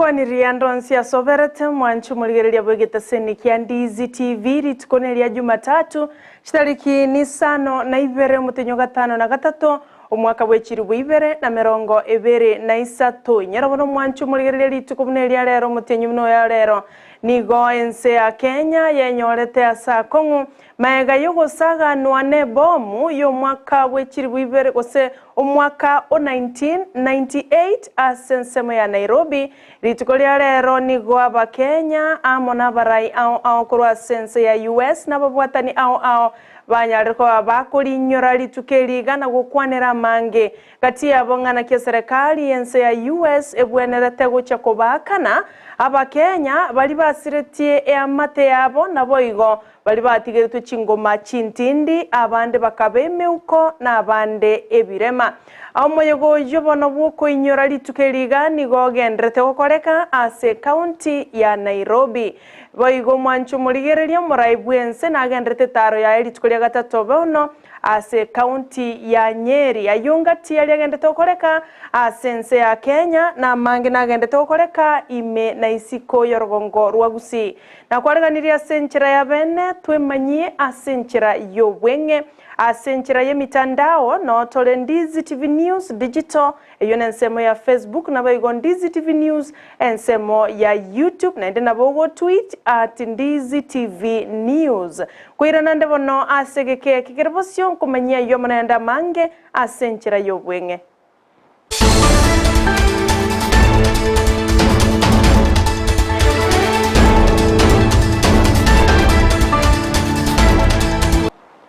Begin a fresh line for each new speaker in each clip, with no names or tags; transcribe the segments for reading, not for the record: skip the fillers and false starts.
Tukwaniria ndonsia soberete mwanchu muligereria bwegeta Kisii and Ndizi TV ritukoneria Jumatatu chitariki ni 5 mutenyo 5 na 3 omwaka w'ekiri 2023 nyarabono mwanchu muligereria ritukoneria lero mutenyo no ya lero nigo ense ya Kenya yenyorete asa kongu maega yogosaga nwane bomu yo mwaka w'ekiri 2000 gose omwaka o 1998 asensemo ya Nairobi ritukolia lero nigo abakenya amona barai ao kurwa sense ya US nababwatani ao banyariko abakolinyora ritukeliga na gukwanira mange kati yabongana kia serikali yense ya US ebwenerete gucha kubakana abakenya bali basiretie amate yabo naboigo bali batigeretwe chingoma chintindi abande bakabeme uko na abande ebirema amoyego yobono buko inyora ritukeliga nigo gendrete gukoreka ase county ya Nairobi boigo mwanchu muligereria muraibwense na gendrete taro ya ritukolia gatatu bono ase county ya Nyeri ayungati yali agendete gukoreka asense ya Kenya na mange na agendete gukoreka ime na isiko yorogongo rwa Gusii na kwareganiria senchira ya bene twemanyie asenchira yobwenge asenchira ye mitandao no tole Ndizi TV News Digital eyo nsemo ya Facebook na baigo Ndizi TV News ensemo ya YouTube na ndena bogo tweet @Ndizi TV News kwirana ndebono asegeke kigerebosyo kumanyia yo manenda mange asenchira yobwenge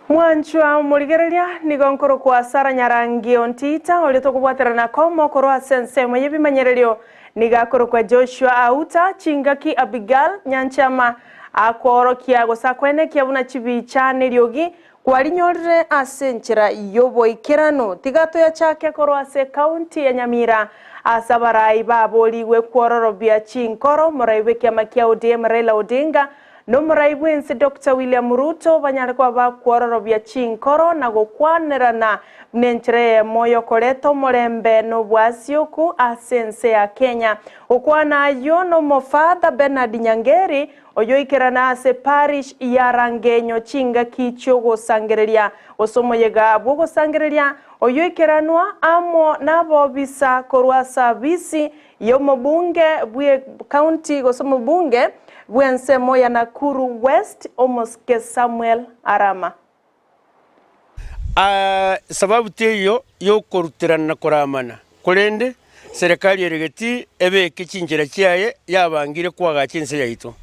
Mwanchwa muligereria nigonkoro kwa Sara Nyarangi Ontita olito kubwaterana komo korwa sensemo yebimanyerelio nigakoro kwa Joshua Auta chingaki Abigail nyanchama akworokia gosakwene kiabuna chibichane lyogi kwalinyorre asenchira yoboikerano tigato ya chake korwa se county ya Nyamira asabarai baboliwe kwororobia chinkoro moraiwe kiamakia ODM Raila Odinga no muraibwense Dr. William Ruto banyarikwa bakwororobia chinkoro na gukwanerana mnenchre moyo koreto morembe no bwasioku asense ya Kenya ukwana yo no mofada Bernard Nyangeri oyoikerana ase parish ya Rangenyo chinga kicho gosangereria osomoyega bwo gosangereria oyoikeranwa amo nabo bisa korwa service yo mobunge bwe county gosomo bunge bwensemo ya Nakuru West omoske Samuel Arama
sababu teyo yo korutirana koramana kolende serikali yeregeti ebe kichinjira cyaye yabangire kwaga Chinsa yaito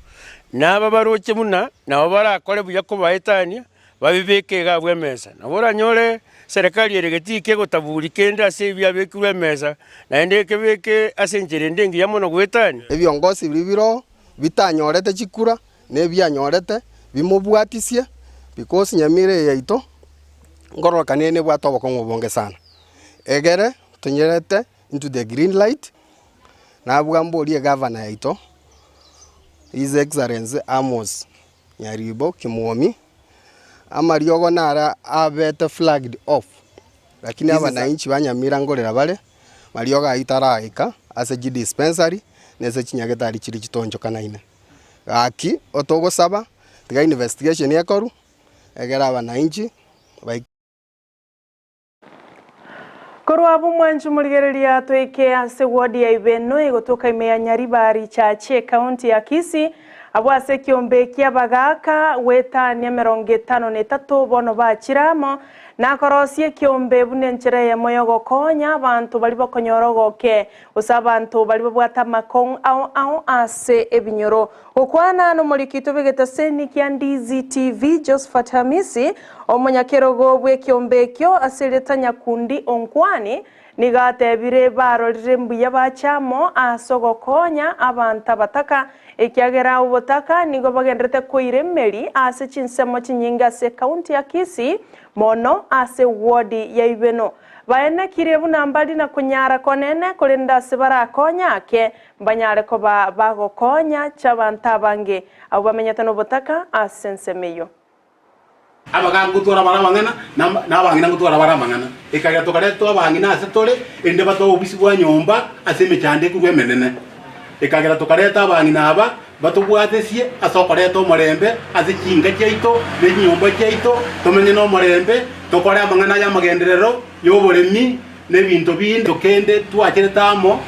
naba baroche muna nabo barakore buya ko baetania babibeke gabwe mesa nabora nyore serikali yeregeti kego taburi kenda ase byabekwe mesa na endeke beke asenjere ndengi yamono gwetani
ebyongosi bibiro bitanyorete chikura nebyanyorete bimubwatisie because Nyamira yaito ngoroka nene bwatobo ko ngobonge sana egere tunyerete into the green light na bwambolie governor yaito His Excellency Amos Nyaribo Kimwomi amariogo nara abete flagged off lakini abananchi banyamira ngorera bale marioga itaraika ase dispensary nese chinyagetari chiri chitonjo kanaine aki otogo saba tiga investigation yakoru egera abananchi
korwa bumwanju muligereria tweke ase ward ya Ibeno egotoka ime ya Nyaribari chache county ya Kisii abwase kiombe kia bagaka wetania 53 bono bachiramo na korosie kiombe bunenchire ya moyo gokonya abantu bali bakonyorogoke usabantu bali bwata makong au ase ebinyoro okwana no mulikito begeta Kisii and Ndizi TV Josephat Hamisi omunyakerogo bwe kiombe kyo aseletanya kundi onkwani nigatebire barorire mbuya bachamo asogokonya abantu bataka ekiagera ubotaka nigo bagendrete koiremeri ase chinsemo chinyinga se county ya Kisii mono ase ward ya Ibeno baene kirebu nambali na kunyara konene kolenda sibara konya ke banyare ko bagokonya chabanta bange abo bamenyatano botaka asensemeyo
abagangu tora baramangana na abangina gutwara baramangana ikaga tokare to abangina ase tore ende bato obisi bwa nyomba ase mechande kurwe menene ikagera tukareta abangi naba batubwatesie asokoreta omorembe ase chinga chiaito ne nyomba chiaito tumenye no morembe tokore amang'ana ya magenderero y'oboremi ne bintu bindi tukende twacheretamo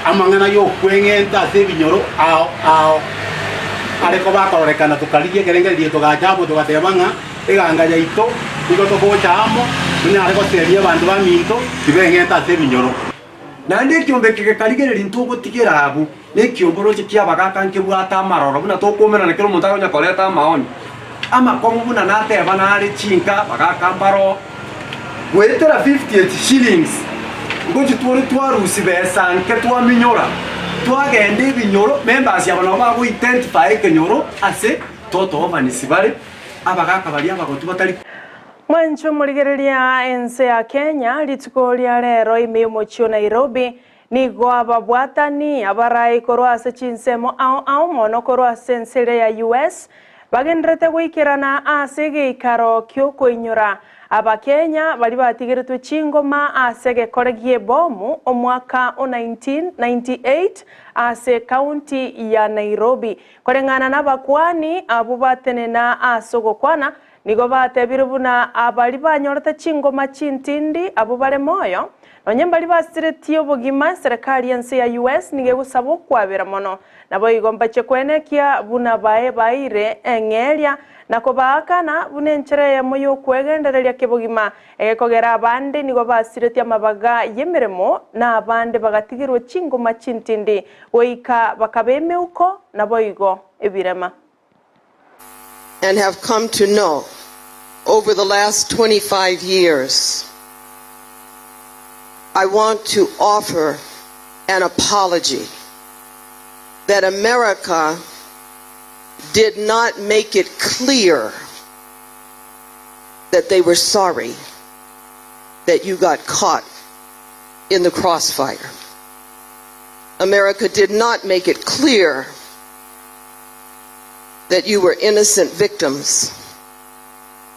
amang'ana y'okweng'enta ase ebinyoro ao areko bakororekana tukarigie kerengererie tugachamo tugateba ng'a eganga yaito igo togochamo tunyare goteria abandu baminto tibeng'enta ase ebinyoro
nandi ekiombe kigekarigereria ntugotigera abu nekiombo roche kiabagaka nkebwata amaroro buna tokumerana kero omonto agonya koreta amaoni amakong'u buna nateba nare chinka bagaka mbaro gwetera 58 shillings ngochi twore twarusi besa nke twaminyora twagenda ebinyoro members yabo nabo bagoidentify ekenyoro ase totobanisi bare abagaka bari abagotu batari
mwancho murigereria ense ya Kenya rituko ria rero ime mochio Nairobi nigo ababwatani abarai korwa ase chinsemo ao mono korwa ase ensere ya US bagendrete gwikirana ase geikaro kyo koinyora abakenya bari batigeretwe chingoma ase gekore giebomu omwaka o 1998 ase county ya Nairobi korengana nabakwani abo batenena ase gokwana nigo batebire buna abari banyorete chingoma chintindi abo bare moyo nonye bari basiretio bogima serikali yense ya US nige gusaba kwabera mono nabo igomba chekwenekia buna bae baire engeria nako baakana buna enchere ya moyo kwegendereria kebogima kogera abande nigo basiretia mabaga yemeremo na abande bagatigirwe chingoma chintindi oika bakabeme uko nabo igo ebirema
and have come to know over the last 25 years, I want to offer an apology that America did not make it clear that they were sorry that you got caught in the crossfire. America did not make it clear that you were innocent victims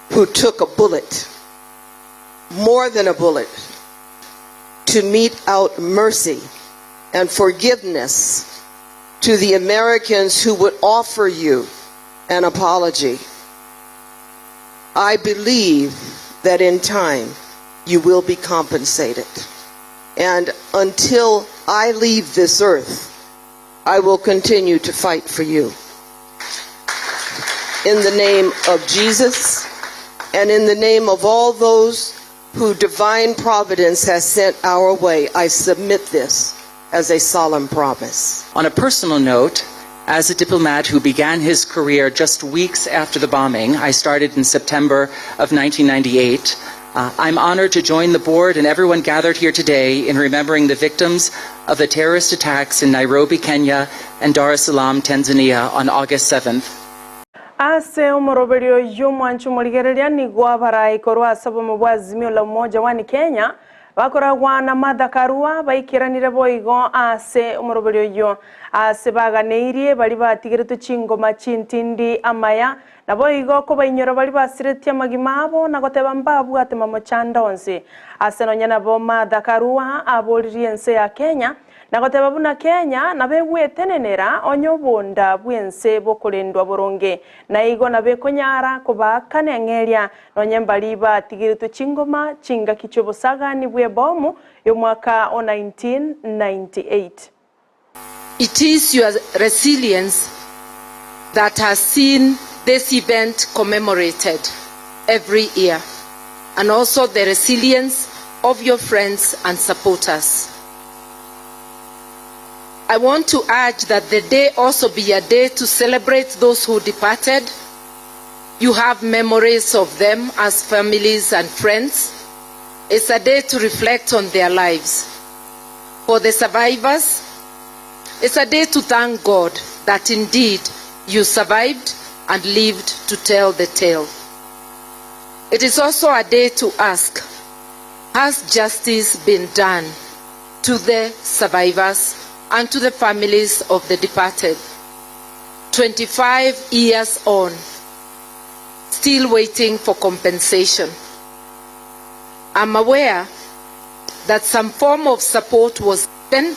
who took a bullet, more than a bullet, to mete out mercy and forgiveness to the Americans who would offer you an apology. I believe that in time you will be compensated. And until I leave this earth, I will continue to fight for you. In the name of Jesus, and in the name of all those who divine providence has sent our way, I submit this as a solemn promise.
On a personal note, as a diplomat who began his career just weeks after the bombing, I started in September of 1998. I'm honored to join the board and everyone gathered here today in remembering the victims of the terrorist attacks in Nairobi, Kenya, and Dar es Salaam, Tanzania on August 7th.
Ase umoroberio y'omwanchu murigereria nigwa barai korwa sabo mubwazimio la umoja wani Kenya bakoragwa na madakarua baikiranire boigo ase umoroberio yo ase baganeirie bari batigeretu chingoma chintindi Amayia na boigo ko bainyoro bari basiretia magimabo na goteba mbabu ate mamochanda onse ase nonyana bo madakarua aboririe ense ya Kenya na goteba buna Kenya na begwetenenera onyobonda bwense bokorendwa boronge na igo na bekonyara kubakana engeria nonyembali batigiretu chingoma chinga kichobosagani bwebomu y'omwaka o 1998.
It is your resilience that has seen this event commemorated every year, and also the resilience of your friends and supporters. I want to urge that the day also be a day to celebrate those who departed. You have memories of them as families and friends. It's a day to reflect on their lives. For the survivors, it's a day to thank God that indeed you survived and lived to tell the tale. It is also a day to ask, has justice been done to the survivors and to the families of the departed? 25 years on, still waiting for compensation. I'm aware that some form of support was given,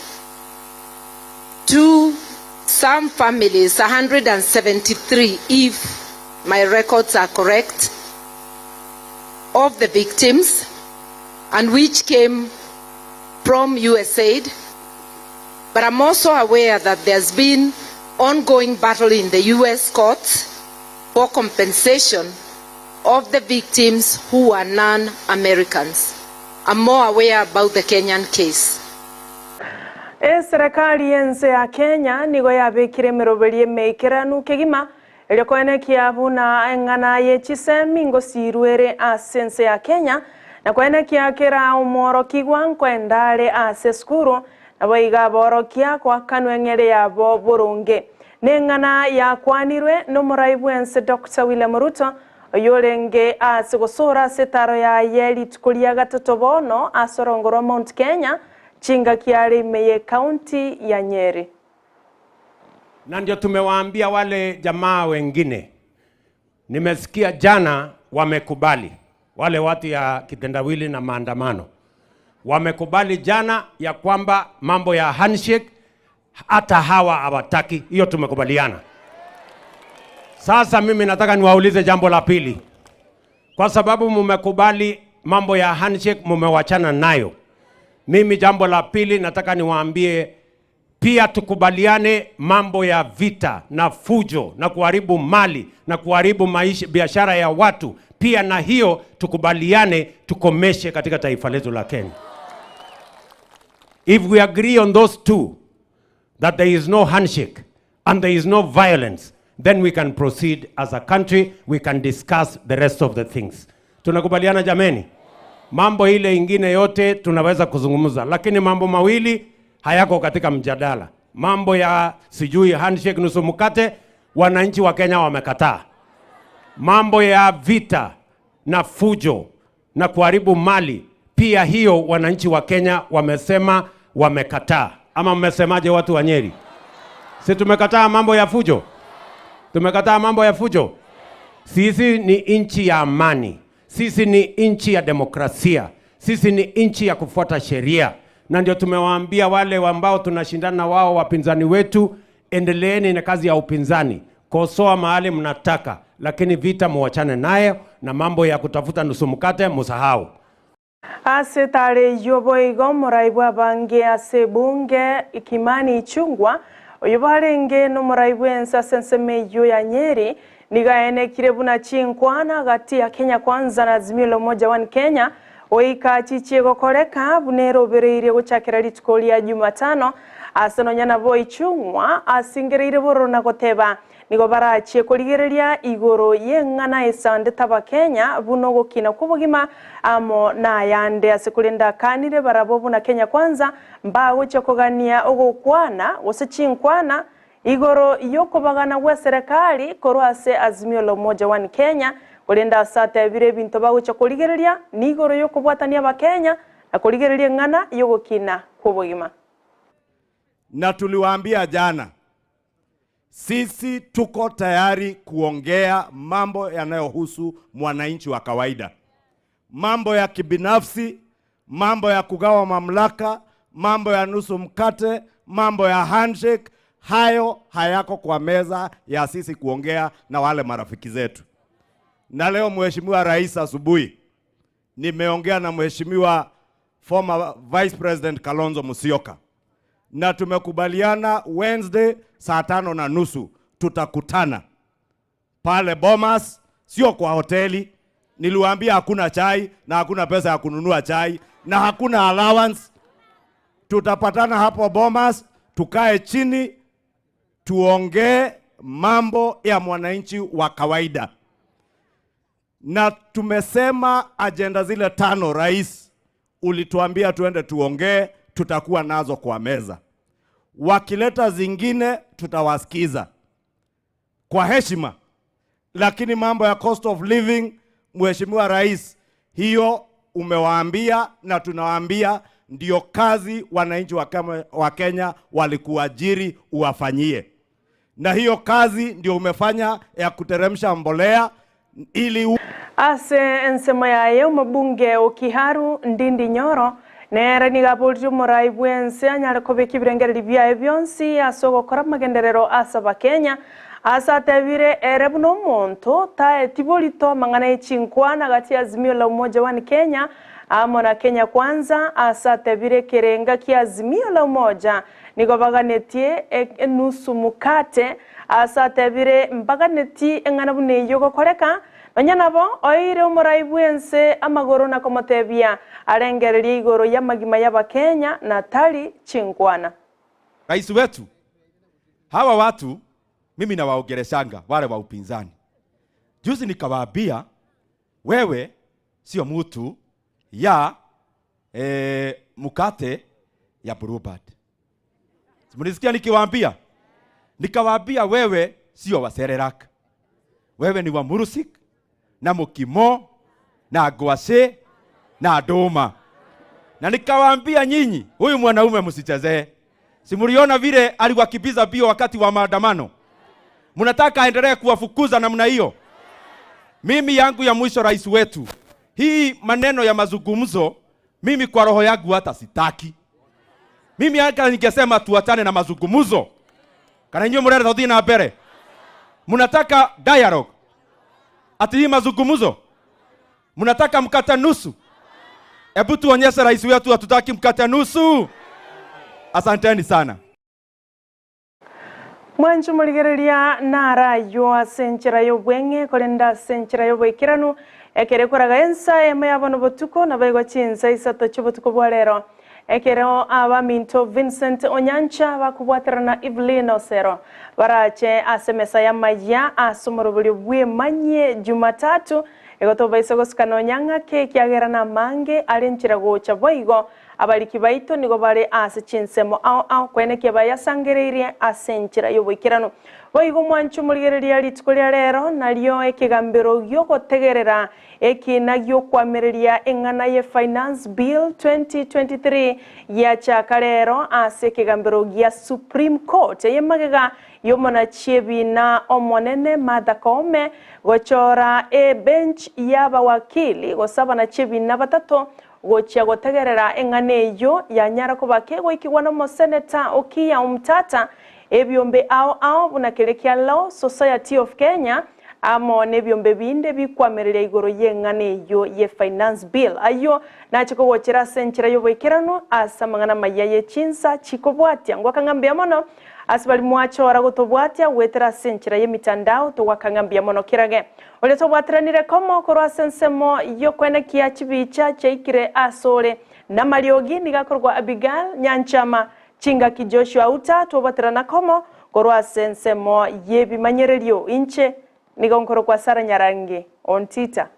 to some families, 173, if my records are correct, of the victims, and which came from USAID. But I'm also aware that there's been ongoing battle in the US courts for compensation of the victims who are non-Americans. I'm more aware about the Kenyan case.
Serikali yense ya Kenya nigo yabekire miroberie meikiranu kegima eliokoene kiabuna engana yechisemi ngosirwere asense ya Kenya na kwene kiakira umoro kigwan kwendale aseskuru na boiga borokia kwa kanwengere yabo burunge nengana yakwanirwe no muraibwense Dr. William Ruto oyolenge asigosora setaro ya yeli tukulia gatotobono asorongoro Mount Kenya chinga kiari meye county ya Nyeri.
Na ndio tumewaambia wale jamaa wengine, nimesikia jana wamekubali, wale watu ya kitendawili na maandamano wamekubali jana ya kwamba mambo ya handshake hata hawa hawataki. Hiyo tumekubaliana. Sasa mimi nataka niwaulize jambo la pili, kwa sababu mmekubali mambo ya handshake, mmewachana nayo. Mimi jambo la pili nataka niwaambie pia tukubaliane mambo ya vita na fujo na kuharibu mali na kuharibu maisha biashara ya watu, pia na hiyo tukubaliane tukomeshe katika taifa letu la Kenya. If we agree on those two, that there is no handshake and there is no violence, then we can proceed as a country, we can discuss the rest of the things. Tunakubaliana jameni? Mambo ile ingine yote tunaweza kuzungumza, lakini mambo mawili hayako katika mjadala. Mambo ya sijui handshake nusu mkate, wananchi wa Kenya wamekataa. Mambo ya vita na fujo na kuharibu mali, pia hiyo wananchi wa Kenya wamesema wamekataa. Ama mmesemaje watu wa Nyeri? Si tumekataa mambo ya fujo? Tumekataa mambo ya fujo? Sisi ni inchi ya amani. Sisi ni inchi ya demokrasia. Sisi ni inchi ya kufuata sheria. Na ndio tumewaambia wale ambao tunashindana wao wapinzani wetu, endeleeni na kazi ya upinzani. Kosoa mahali mnataka, lakini vita muachane nayo, na mambo ya kutafuta nusu mkate musahau.
Ase tare yoboigo moraibwa bange ase bunge Ikimani Ichungwa oyobarenge no moraibwensa sensemeyo ya Nyeri nigaene kirebuna chinkwana gati ya Kenya Kwanza na Azimio la Umoja One Kenya oika chichie gokoreka bunero bereire guchakira litukoli ya Jumatano asano nyana bo Ichungwa asingereire boro na goteba nigo barachie kurigereria igoro yengana esande taba Kenya buno gokina kubugima amo na yande asikulinda kanire barabobu na Kenya Kwanza mbago chokogania ogokwana osechinkwana igoro yokobagana gwa serikali korwase Azimio la Umoja One Kenya kulinda sate bire bintu bago chokoligereria ni igoro yokobwatania ba Kenya na kurigereria ngana yogokina kubugima.
Na tuliwaambia jana, sisi tuko tayari kuongea mambo yanayohusu mwananchi wa kawaida. Mambo ya kibinafsi, mambo ya kugawa mamlaka, mambo ya nusu mkate, mambo ya handshake, hayo hayako kwa meza ya sisi kuongea na wale marafiki zetu. Na leo Mheshimiwa Rais asubuhi nimeongea na Mheshimiwa former Vice President Kalonzo Musyoka. Na tumekubaliana Wednesday saa 5:30 tutakutana pale Bomas, sio kwa hoteli. Niliwaambia hakuna chai na hakuna pesa ya kununua chai na hakuna allowance. Tutapatana hapo Bomas, tukae chini tuongee mambo ya mwananchi wa kawaida. Na tumesema agenda zile 5 rais ulituambia tuende tuongee, tutakuwa nazo kwa meza. Wakileta zingine tutawasikiza kwa heshima, lakini mambo ya cost of living, Mheshimiwa Rais, hiyo umewaambia na tunawaambia ndio kazi wananchi wa Kenya walikuajiri uwafanyie. Na hiyo kazi ndio umefanya ya kuteremsha mbolea ili
ase ensema yaye mabunge Okiharu Ndindi Nyoro nera ni gapulti murai bwense anyare kobeki birengeri bya byonsi asogo kora magenderero asaba Kenya asa tebire erebuno monto ta etibolito mangana echinkwana gati azimio la umoja wa Kenya amona Kenya kwanza asa tebire kerenga ki azimio la umoja niko baganetie enusu mukate asa tebire mbaganetie engana bune yogo koreka Onyanabo oire umurai bwense amagoro na komotebia arengereria igoro ya magima ya Kenya na tali chinkwana.
Rais wetu, hawa watu mimi na waongeleshanga wale wa upinzani. Juzi nikawaambia wewe sio mtu ya mukate ya Bluebird. Mlisikia nikiwaambia? Nikawaambia wewe sio wa Serelak. Wewe ni wa Murusik na Mukimo na Gwase na Doma. Na nikawaambia nyinyi, huyu mwanaume msichezee. Simuliona vile aliwakibiza bio wakati wa maandamano. Mnataka aendelee kuwafukuza namna hiyo? Mimi yangu ya mwisho rais wetu. Hii maneno ya mazungumzo mimi kwa roho yangu hata sitaki. Mimi hata ningesema tuachane na mazungumzo. Kana nyinyi mrenda todi na mbere. Mnataka dialogue. Ati hii mazungumzo. Mnataka mkate nusu. Hebu tuonyeshe rais wetu hatutaki mkate nusu. Asanteni sana.
Mwanju muligereria nara yo asenchera yo bwenge kolenda senchera yo bwekiranu ekere koraga ensa ema yabono botuko na baygo Chinsa isato chubutuko bwalero ekero aba minto Vincent Onyancha bakubwaterana Evelyn Osero barache asemesa ya Amayia asumurubuli bwe manye Jumatatu egoto baisogo skanonyanga ke kyagerana mange alenchira gocha boigo abaliki baito nigo bare ase Chinsemo au kwene ke bayasangereire asenchira yobwikirano boigo mwanchu muligereria litukolia lero nalyo ekigambiro gyo gotegerera ekinagyo kwamereria engana ye finance bill 2023 ya chakalero ase ekigambiro gya Supreme Court yemagega yomona chiebi na omonene Martha Koome gochora bench yaba wakili gosaba na chiebi na batato gochia gotegerera engane yo ya nyara kubakego ikigwa no senator Okiya Omtata ebyombe ao bunakerekia Law Society of Kenya amo nebyombe binde bikwamerera igoro yengane yo ye finance bill ayo nachiko gochera senchira yo bwekirano asamangana mayaye Chinsa chikobwatia ngwakangambia mono asibali mwachora gotobwatia wetera senchira ye mitandao to wakangambia mono kirage ole tobwatiranire komo korwa sensemo yo kwene kia chibicha cheikire asore na maliogi nigakorwa Abigail Nyanchama chinga ki Joshua Auta tobwatirana komo korwa sensemo ye bimanyererio inche nigonkoro kwa Sara Nyarangi Ontita.